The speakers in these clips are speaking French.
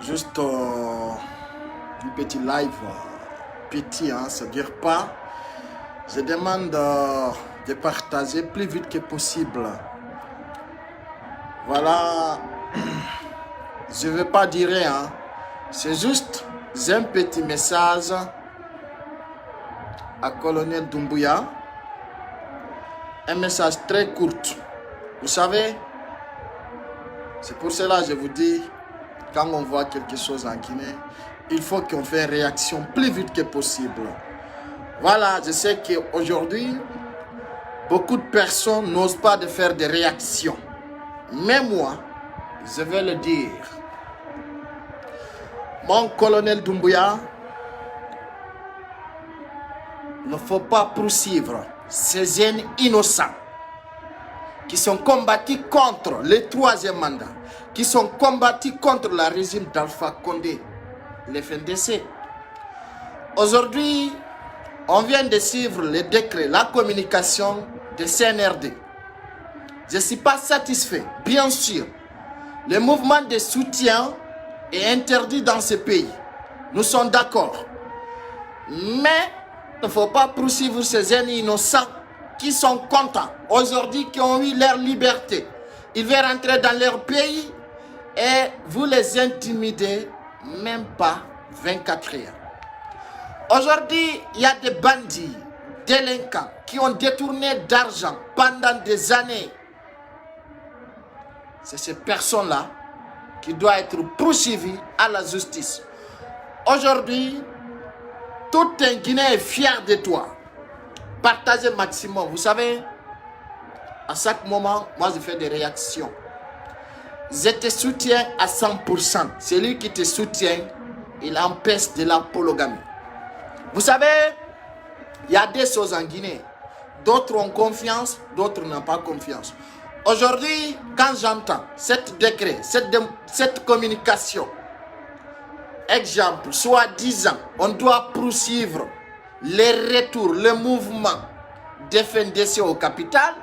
Juste un petit live, petit, hein, ça ne dure pas. Je demande de partager plus vite que possible. Voilà, je ne veux pas dire rien. C'est juste un petit message à Colonel Doumbouya. Un message très court. Vous savez, c'est pour cela que je vous dis, quand on voit quelque chose en Guinée, il faut qu'on fasse une réaction plus vite que possible. Voilà, je sais qu'aujourd'hui, beaucoup de personnes n'osent pas de faire des réactions. Mais moi, je vais le dire. Mon colonel Doumbouya, il ne faut pas poursuivre ces jeunes innocents qui sont combattus contre le troisième mandat, qui sont combattus contre le régime d'Alpha Condé, le FNDC. Aujourd'hui, on vient de suivre le décret, la communication de CNRD. Je ne suis pas satisfait, bien sûr. Le mouvement de soutien est interdit dans ce pays. Nous sommes d'accord. Mais il ne faut pas poursuivre ces jeunes innocents qui sont contents aujourd'hui, qui ont eu leur liberté. Ils veulent rentrer dans leur pays et vous les intimidez même pas 24 heures. Aujourd'hui, il y a des bandits, délinquants qui ont détourné d'argent pendant des années. C'est ces personnes-là qui doivent être poursuivies à la justice. Aujourd'hui, tout un Guinéen est fier de toi. Partagez maximum. Vous savez, à chaque moment, moi je fais des réactions. Je te soutiens à 100%. Celui qui te soutient, il empêche de la polygamie. Vous savez, il y a des choses en Guinée. D'autres ont confiance, d'autres n'ont pas confiance. Aujourd'hui, quand j'entends cette décret, cette communication, exemple, soi-disant, on doit poursuivre les retours, le mouvement de FNDC au capital,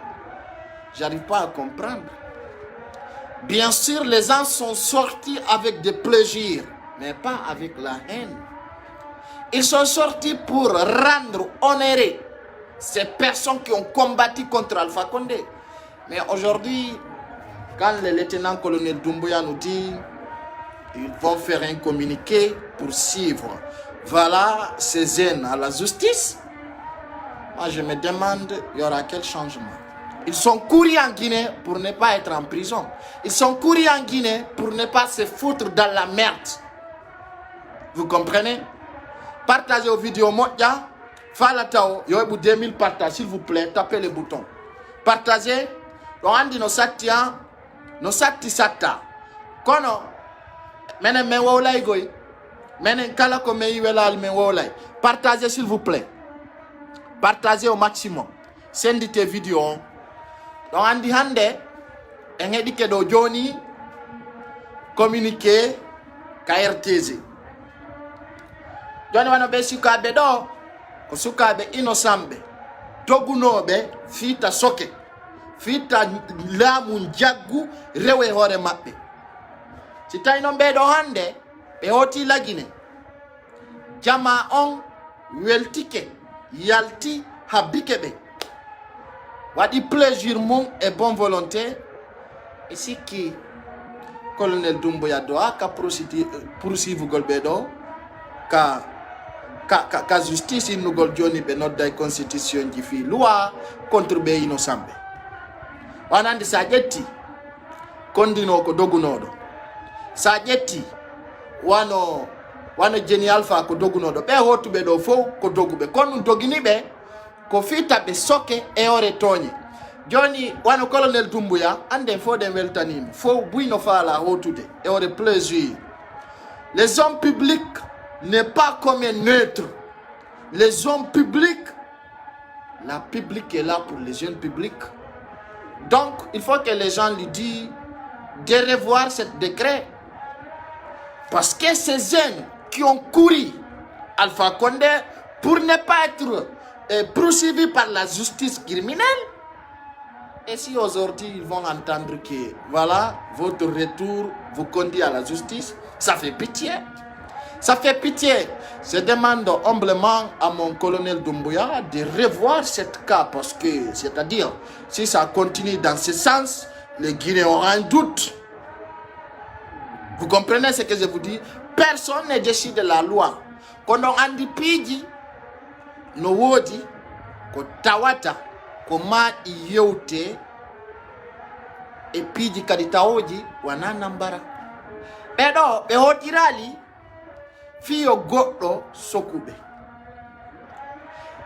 j'arrive pas à comprendre. Bien sûr, les gens sont sortis avec des plaisirs, mais pas avec la haine. Ils sont sortis pour rendre honoré ces personnes qui ont combattu contre Alpha Condé. Mais aujourd'hui, quand le lieutenant-colonel Doumbouya nous dit ils vont faire un communiqué pour suivre, voilà, ces jeunes à la justice, moi je me demande, il y aura quel changement? Ils sont courus en Guinée pour ne pas être en prison. Ils sont courus en Guinée pour ne pas se foutre dans la merde. Vous comprenez? Partagez vos vidéos, Modia, Falatao, Yoebou 2000 partages, s'il vous plaît, tapez le bouton. Partagez, on dit nos satia, nos satisata. Kono, menen men wawlay goy, menen kala ko men yiwelal men wawlay. Partagez s'il vous plaît. Partagez au maximum. Sendez tes vidéos. Donc on dit hande, en edike do joni, communiqué, KRTZ. Joni wano be sukabe do, ko sukabe inosambe. Togunobe fita soke. Fita lamu njaggu rewe hore mabbe. Si tawi non ɓeɗo hande ɓe hoti lagine jama on weltike yalti habbike ɓe waɗi plaisir mum et bonne volonté e sikki colonel Doumbouya do ka poursuivugol ɓeɗo ka justice innugol joni ɓe nodda e constitution ji fi loi contre ɓe innocent ɓe wanande sa ƴetti kondino ko dogunoɗo sa ƴetti wano jeni alpha ko dogunoɗo ɓe hottuɓe ɗo fof ko doguɓe kono ɗum doginiɓe ko fita ɓe soke e ore toñe joni wano colonel Doumbouya anden fof ɗen weltanima fof buyno faala hottude e ore plaisir. Les hommes publics n'est pas comme un neutre. Les hommes publics, la public est là pour les jeunes publics. Donc il faut que les gens lui disent de revoir ce décret. Parce que ces jeunes qui ont couru Alpha Condé pour ne pas être poursuivis par la justice criminelle, et si aujourd'hui ils vont entendre que voilà, votre retour vous conduit à la justice, Ça fait pitié. Ça fait pitié. Je demande humblement à mon colonel Doumbouya de revoir cette cas parce que, c'est-à-dire, si ça continue dans ce sens, les Guinéens auront un doute. Vous comprenez ce que je vous dis? Personne ne décide de la loi. Quand on a dit pigi, no wodi, ko tawata, ko ma iyote, et pigi kaditaoji, wana nambara. Pero, be hotirali, fiyo goto sokube.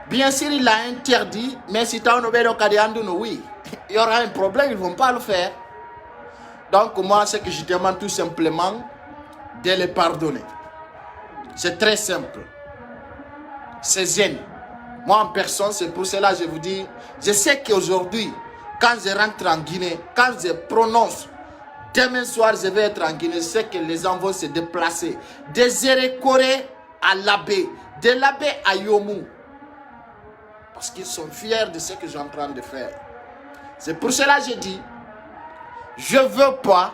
Bien sûr, il a interdit, mais si tu as un oui, il y aura un problème, ils ne vont pas le faire. Donc, moi, ce que je demande tout simplement, de les pardonner. C'est très simple. C'est zen. Moi, en personne, c'est pour cela que je vous dis, je sais qu'aujourd'hui, quand je rentre en Guinée, quand je prononce, demain soir, je vais être en Guinée, je sais que les gens vont se déplacer. Des Érékoré à l'abbé, de l'abbé à Yomou. Parce qu'ils sont fiers de ce que je suis en train de faire. C'est pour cela que je dis, je ne veux pas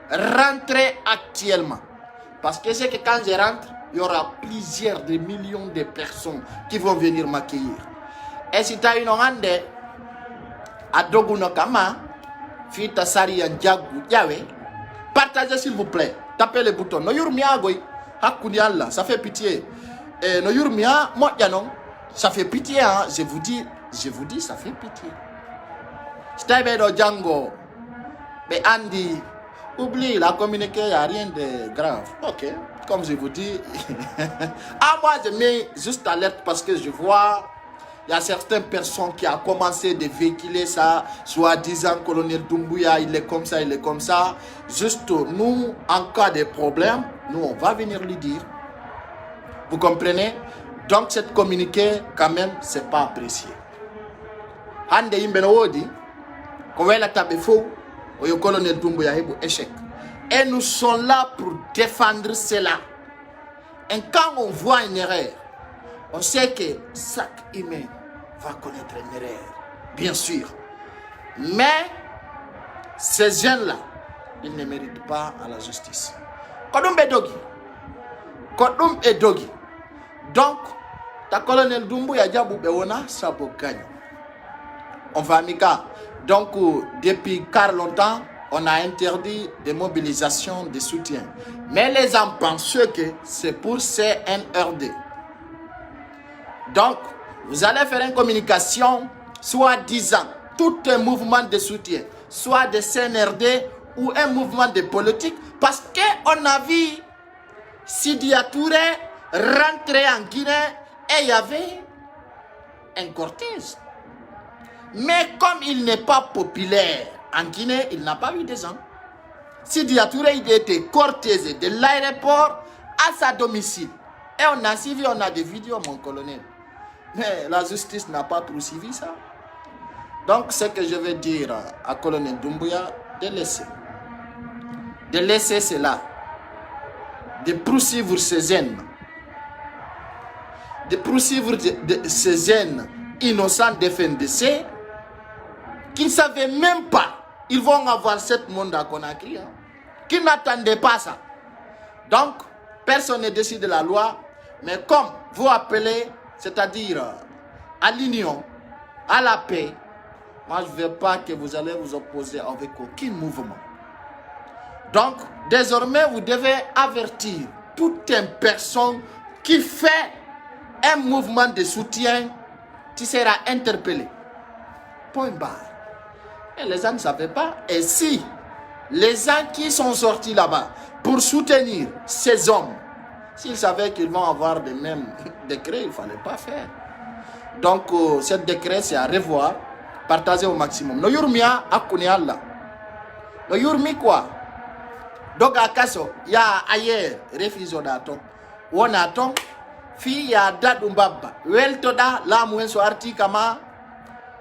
rentrer actuellement. Parce que c'est que quand je rentre, il y aura plusieurs de millions de personnes qui vont venir m'accueillir. Et si tu as une rende à Dogunokama, Fita Sari Ndjagu Yawe, partagez s'il vous plaît. Tapez le bouton. No yurmia goy, hakuni Allah, ça fait pitié. Et no yurmia, moi yanon, ça fait pitié, hein. Je vous dis, ça fait pitié. Steve do Django, mais Andy, oublie, la communiqué, il n'y a rien de grave. Ok, comme je vous dis. Ah, moi, je mets juste alerte parce que je vois, il y a certaines personnes qui ont commencé de véhiculer ça, soit disant colonel Doumbouya, il est comme ça, il est comme ça. Juste, nous, en cas de problème, nous, on va venir lui dire. Vous comprenez? Donc, cette communiqué, quand même, ce n'est pas apprécié. Hande Imbenoodi, Kowela Tabefo, au colonel Doumbouya Hebo échec. Et nous sommes là pour défendre cela. Et quand on voit une erreur, on sait que chaque humain va connaître une erreur, bien sûr. Mais ces jeunes-là, ils ne méritent pas à la justice. Kodum Bedogi. Kodum Edogi. Donc, ta colonel Doumbouya Djabou Bewona, ça peut gagner. On va amica. Donc, depuis car longtemps, on a interdit des mobilisations de soutien. Mais les gens pensent que c'est pour CNRD. Donc, vous allez faire une communication, soit disant tout un mouvement de soutien, soit de CNRD ou un mouvement de politique, parce qu'on a vu Sidia Touré rentrer en Guinée et il y avait un cortège. Mais comme il n'est pas populaire en Guinée, il n'a pas eu des gens. Sidia Touré, il était cortégé de l'aéroport à sa domicile. Et on a suivi, on a des vidéos, mon colonel. Mais la justice n'a pas poursuivi ça. Donc, ce que je veux dire à colonel Doumbouya, de laisser. De laisser cela. De poursuivre ces haines. De poursuivre ces haines innocents de FNDC qui ne savaient même pas ils vont avoir cette monde à Conakry. Hein, qui n'attendaient pas ça. Donc, personne ne décide de la loi. Mais comme vous appelez, c'est-à-dire à l'union, à la paix, moi je ne veux pas que vous allez vous opposer avec aucun mouvement. Donc, désormais, vous devez avertir toute une personne qui fait un mouvement de soutien, tu seras interpellé. Point barre. Et les gens ne savaient pas. Et si les gens qui sont sortis là-bas pour soutenir ces hommes, s'ils savaient qu'ils vont avoir les mêmes décrets, il ne fallait pas faire. Donc, ce décret, c'est à revoir, partager au maximum. No yurmia akuni Allah. No yurmi quoi? Donc, à Kasso, il y a ailleurs, réfugiés d'atom. On attend, fille, il y a Dadumbaba. Weltoda, la mouin so arti kama.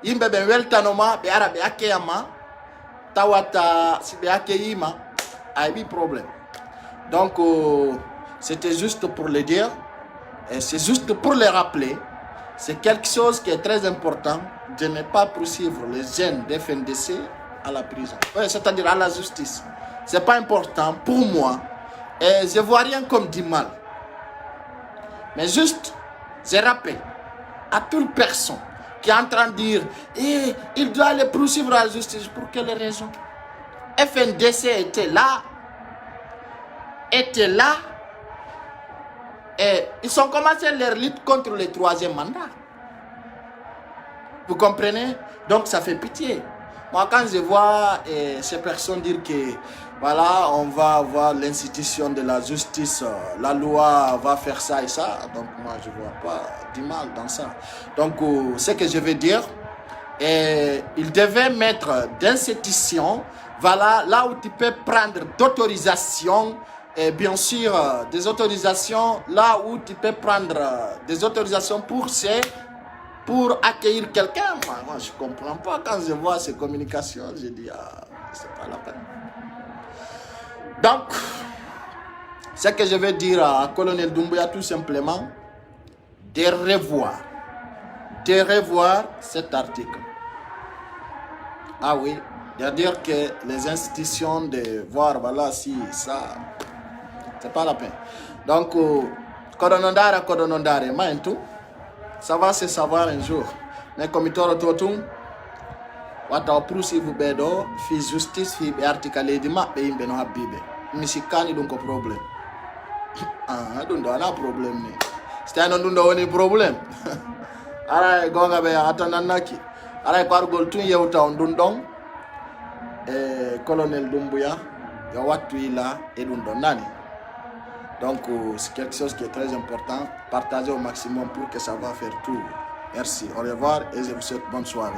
Imbe ben weltanoma, be arabe akeyama. Tawata, si be akeyima, a eu problème. Donc, c'était juste pour le dire, et c'est juste pour le rappeler. C'est quelque chose qui est très important de ne pas poursuivre les jeunes de FNDC à la prison. Ouais, c'est-à-dire à la justice. Ce n'est pas important pour moi Et je ne vois rien comme du mal. Mais juste, je rappelle à toute personne qui est en train de dire il doit aller poursuivre la justice. Pour quelle raison? FNDC était là. Et ils ont commencé leur lutte contre le 3e mandat. Vous comprenez? Donc ça fait pitié. Moi, quand je vois ces personnes dire que voilà, on va avoir l'institution de la justice, la loi va faire ça et ça, donc moi je ne vois pas du mal dans ça. Donc ce que je veux dire, il devait mettre d'institution, voilà, là où tu peux prendre d'autorisation. Et bien sûr, des autorisations, là où tu peux prendre des autorisations pour accueillir quelqu'un. Moi, je ne comprends pas. Quand je vois ces communications, je dis, c'est pas la peine. Donc, ce que je vais dire à Colonel Doumbouya, tout simplement, de revoir cet article. Ah oui, de dire que les institutions de voir, voilà, si ça... c'est pas la peine. Donc, Kodonondare, Maïntou, ça va se savoir un jour. Mais comme il t'aura tout, wata poursuivre bedo, fi justice, fi article de ma be no habibe. Misikani donc problème. Donc on a problème. C'est un on problème. Ara gonga be atananaki. Ara pargol tun yewta on dundong. Colonel Doumbouya, ya watu ila et dundon nani. Donc, c'est quelque chose qui est très important. Partagez au maximum pour que ça va faire tout. Merci. Au revoir et je vous souhaite bonne soirée.